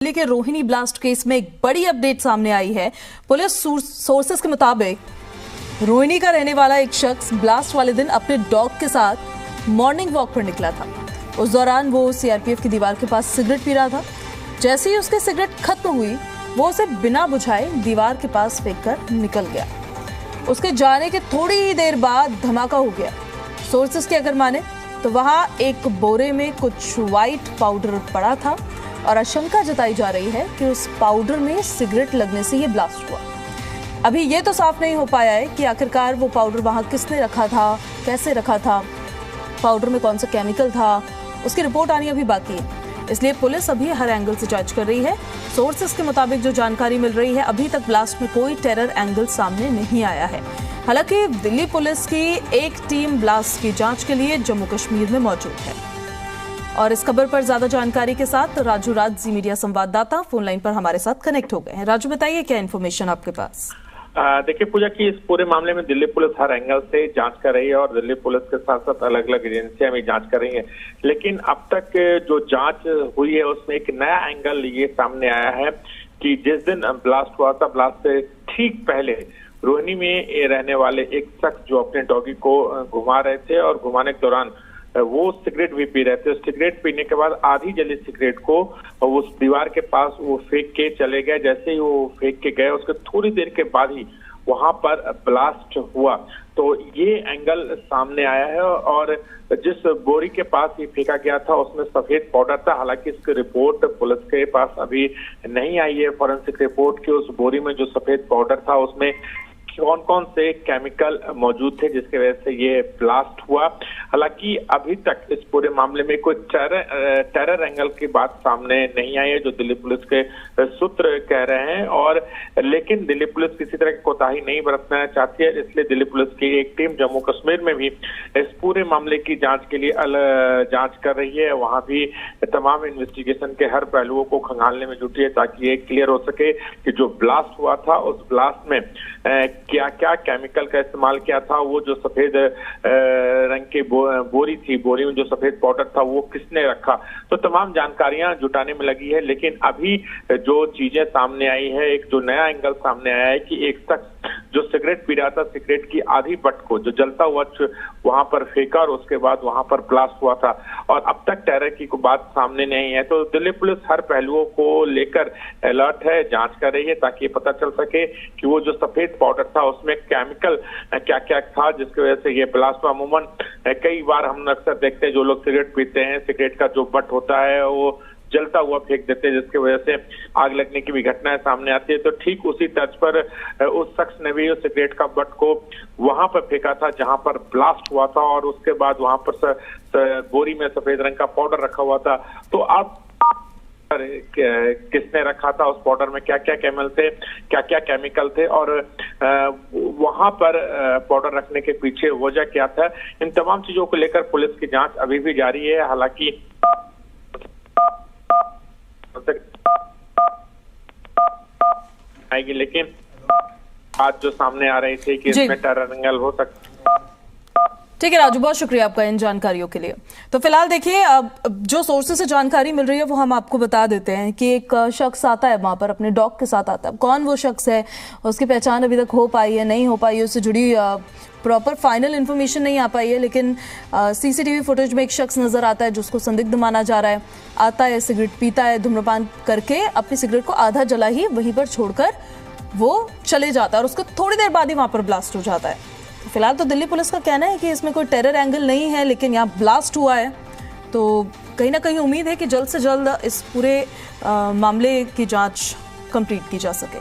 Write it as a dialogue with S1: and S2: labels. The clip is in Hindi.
S1: दिल्ली के रोहिणी ब्लास्ट केस में एक बड़ी अपडेट सामने आई है। पुलिस सोर्सेस के मुताबिक रोहिणी का रहने वाला एक शख्स ब्लास्ट वाले दिन अपने डॉग के साथ मॉर्निंग वॉक पर निकला था। उस दौरान वो सीआरपीएफ की दीवार के पास सिगरेट पी रहा था। जैसे ही उसकी सिगरेट खत्म हुई, वो उसे बिना बुझाए दीवार के पास फेंककर निकल गया। उसके जाने के थोड़ी ही देर बाद धमाका हो गया। सोर्सेस की अगर माने तो वहां एक बोरे में कुछ व्हाइट पाउडर पड़ा था और आशंका जताई जा रही है कि उस पाउडर में सिगरेट लगने से ये ब्लास्ट हुआ। अभी ये तो साफ नहीं हो पाया है कि आखिरकार वो पाउडर वहां किसने रखा था, कैसे रखा था, पाउडर में कौन सा केमिकल था, उसकी रिपोर्ट आनी अभी बाकी है। इसलिए पुलिस अभी हर एंगल से जांच कर रही है। सोर्सेस के मुताबिक जो जानकारी मिल रही है, अभी तक ब्लास्ट में कोई टेरर एंगल सामने नहीं आया है। हालांकि दिल्ली पुलिस की एक टीम ब्लास्ट की जांच के लिए जम्मू कश्मीर में मौजूद है। और इस खबर पर ज्यादा जानकारी के साथ राजू राज जी मीडिया संवाददाता फोन लाइन पर हमारे साथ कनेक्ट हो गए हैं। राजू, बताइए क्या इन्फॉर्मेशन आपके पास?
S2: देखिए पूजा, की इस पूरे मामले में दिल्ली पुलिस हर एंगल से जांच कर रही है और दिल्ली पुलिस के साथ साथ अलग अलग एजेंसियां भी जांच कर रही हैं। लेकिन अब तक जो जांच हुई है उसमें एक नया एंगल ये सामने आया है कि जिस दिन ब्लास्ट हुआ था, ब्लास्ट से ठीक पहले रोहिणी में रहने वाले एक शख्स जो अपने डॉगी को घुमा रहे थे और घुमाने के दौरान वो सिगरेट भी पी रहे थे। सिगरेट पीने के बाद आधी जली सिगरेट को उस दीवार के पास वो फेंक के चले गए। जैसे ही वो फेंक के गए, उसके थोड़ी देर के बाद ही वहां पर ब्लास्ट हुआ। तो ये एंगल सामने आया है और जिस बोरी के पास ये फेंका गया था उसमें सफेद पाउडर था। हालांकि इसकी रिपोर्ट पुलिस के पास अभी नहीं आई है, फॉरेंसिक रिपोर्ट की। उस बोरी में जो सफेद पाउडर था उसमें कौन कौन से केमिकल मौजूद थे जिसकी वजह से ये ब्लास्ट हुआ। हालांकि अभी तक इस पूरे मामले में कोई टेरर एंगल की बात सामने नहीं आई है, जो दिल्ली पुलिस के सूत्र कह रहे हैं। और लेकिन दिल्ली पुलिस किसी तरह की कोताही नहीं बरतना चाहती है, इसलिए दिल्ली पुलिस की एक टीम जम्मू कश्मीर में भी इस पूरे मामले की जांच के लिए जांच कर रही है। वहां भी तमाम इन्वेस्टिगेशन के हर पहलुओं को खंगालने में जुटी है ताकि ये क्लियर हो सके कि जो ब्लास्ट हुआ था उस ब्लास्ट में क्या क्या केमिकल का इस्तेमाल किया था। वो जो सफेद रंग की बोरी थी, बोरी में जो सफेद पाउडर था वो किसने रखा। तो तमाम जानकारियां जुटाने में लगी है। लेकिन अभी जो चीजें सामने आई है, एक जो नया एंगल सामने आया है कि एक शख्स जो सिगरेट पी रहा था, सिगरेट की आधी बट को जो जलता हुआ वहां पर फेंका और उसके बाद वहां पर ब्लास्ट हुआ था। और अब तक टेरर की कोई बात सामने नहीं है। तो दिल्ली पुलिस हर पहलुओं को लेकर अलर्ट है, जांच कर रही है ताकि पता चल सके कि वो जो सफेद पाउडर था उसमें केमिकल क्या क्या था जिसकी वजह से ये ब्लास्ट हुआ। अमूमन कई बार हम अक्सर देखते हैं जो लोग सिगरेट पीते हैं, सिगरेट का जो बट होता है वो जलता हुआ फेंक देते हैं जिसकी वजह से आग लगने की भी घटनाएं सामने आती है। तो ठीक उसी तर्ज पर उस शख्स ने भी उस सिगरेट का बट को वहां पर फेंका था जहां पर ब्लास्ट हुआ था और उसके बाद वहां पर बोरी में सफेद रंग का पाउडर रखा हुआ था। तो अब किसने रखा था, उस पाउडर में क्या क्या केमिकल थे और वहां पर पाउडर रखने के पीछे वजह क्या था, इन तमाम चीजों को लेकर पुलिस की जांच अभी भी जारी है। हालांकि आएगी, लेकिन बात जो सामने आ रही थी कि इसमें टेरर एंगल हो सकता।
S1: ठीक है राजू, बहुत शुक्रिया आपका इन जानकारियों के लिए। तो फिलहाल देखिए, जो सोर्सेस से जानकारी मिल रही है वो हम आपको बता देते हैं कि एक शख्स आता है वहां पर, अपने डॉग के साथ आता है। कौन वो शख्स है, उसकी पहचान अभी तक हो पाई है, नहीं हो पाई है, उससे जुड़ी प्रॉपर फाइनल इन्फॉर्मेशन नहीं आ पाई है। लेकिन सीसीटीवी फुटेज में एक शख्स नजर आता है जिसको संदिग्ध माना जा रहा है। आता है, सिगरेट पीता है, धूम्रपान करके अपनी सिगरेट को आधा जला ही वहीं पर छोड़कर वो चले जाता है और उसको थोड़ी देर बाद ही वहां पर ब्लास्ट हो जाता है। फिलहाल तो दिल्ली पुलिस का कहना है कि इसमें कोई टेरर एंगल नहीं है, लेकिन यहाँ ब्लास्ट हुआ है तो कहीं ना कहीं उम्मीद है कि जल्द से जल्द इस पूरे मामले की जांच कंप्लीट की जा सके।